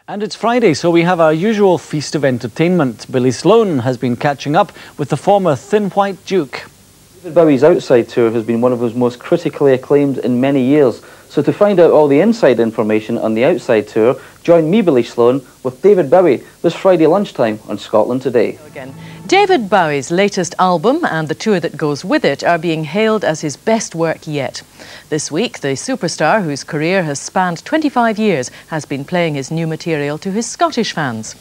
And it's Friday, so we have our usual feast of entertainment. Billy Sloan has been catching up with the former Thin White Duke. David Bowie's Outside tour has been one of his most critically acclaimed in many years. So to find out all the inside information on the Outside tour, join me, Billy Sloan, with David Bowie this Friday lunchtime on Scotland Today. David Bowie's latest album and the tour that goes with it are being hailed as his best work yet. This week, the superstar, whose career has spanned 25 years, has been playing his new material to his Scottish fans.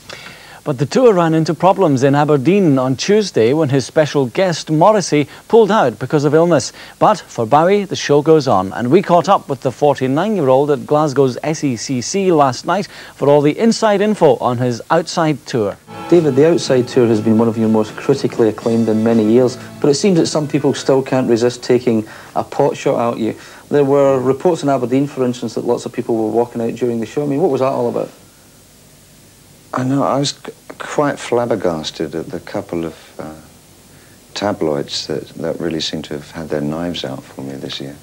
But the tour ran into problems in Aberdeen on Tuesday when his special guest, Morrissey, pulled out because of illness. But for Bowie, the show goes on, and we caught up with the 49-year-old at Glasgow's SECC last night for all the inside info on his Outside tour. David, the Outside tour has been one of your most critically acclaimed in many years, but it seems that some people still can't resist taking a pot shot at you. There were reports in Aberdeen, for instance, that lots of people were walking out during the show. I mean, what was that all about? I know, I was quite flabbergasted at the couple of tabloids that really seem to have had their knives out for me this year.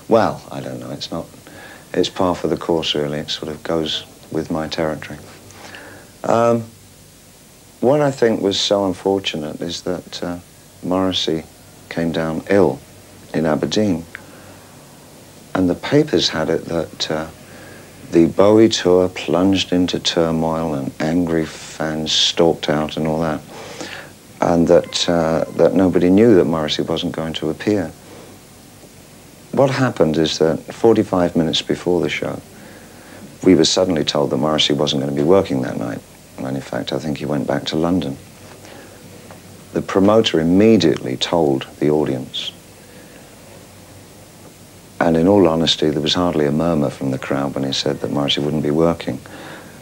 Well, I don't know, it's par for the course really, it sort of goes with my territory. What I think was so unfortunate is that Morrissey came down ill in Aberdeen, and the papers had it that the Bowie tour plunged into turmoil and angry fans stalked out and all that, and that nobody knew that Morrissey wasn't going to appear. What happened is that 45 minutes before the show, we were suddenly told that Morrissey wasn't going to be working that night, and in fact I think he went back to London. The promoter immediately told the audience, and in all honesty, there was hardly a murmur from the crowd when he said that Morrissey wouldn't be working.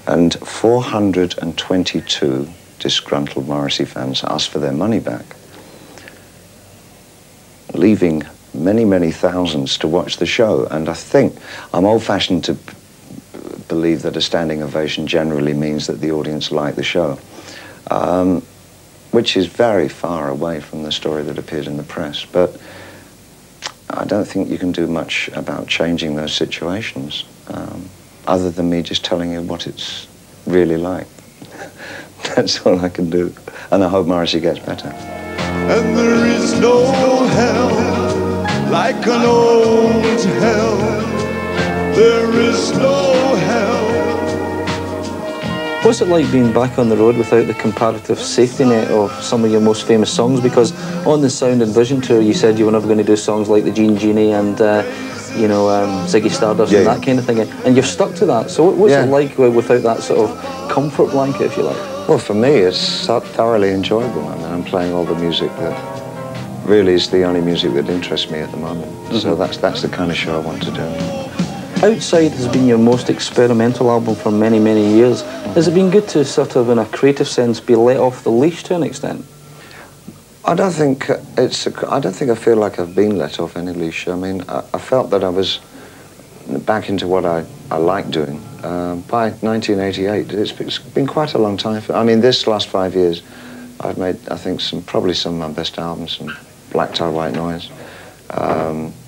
And 422 disgruntled Morrissey fans asked for their money back, leaving many, many thousands to watch the show. And I think I'm old-fashioned to believe that a standing ovation generally means that the audience liked the show, which is very far away from the story that appeared in the press. But I don't think you can do much about changing those situations, other than me just telling you what it's really like. That's all I can do. And I hope Morrissey gets better. And there is no hell like an old hell. There is no hell. What's it like being back on the road without the comparative safety net of some of your most famous songs? Because on the Sound and Vision tour, you said you were never going to do songs like the Gene Genie and, Ziggy Stardust and that kind of thing. And you've stuck to that. So what's it like without that sort of comfort blanket, if you like? Well, for me, it's thoroughly enjoyable. I mean, I'm playing all the music that really is the only music that interests me at the moment. Mm-hmm. So that's the kind of show I want to do. Outside has been your most experimental album for many, many years. Has it been good to sort of, in a creative sense, be let off the leash to an extent? I don't think I feel like I've been let off any leash. I mean, I felt that I was back into what I like doing. By 1988, it's been quite a long time. I mean, this last 5 years, I've made, I think, probably some of my best albums, from Black Tie, White Noise,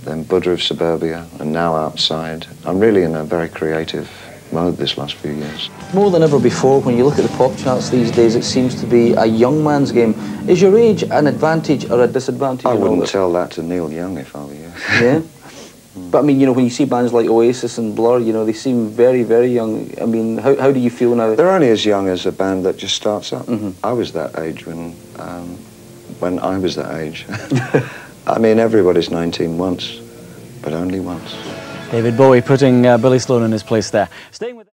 then Buddha of Suburbia, and now Outside. I'm really in a very creative mode this last few years. More than ever before, when you look at the pop charts these days, it seems to be a young man's game. Is your age an advantage or a disadvantage? I wouldn't tell that to Neil Young if I were you. Yeah? But I mean, when you see bands like Oasis and Blur, they seem very, very young. I mean, how do you feel now? They're only as young as a band that just starts up. Mm-hmm. I was that age when I was that age. I mean, everybody's 19 once, but only once. David Bowie putting Billy Sloan in his place there. Staying with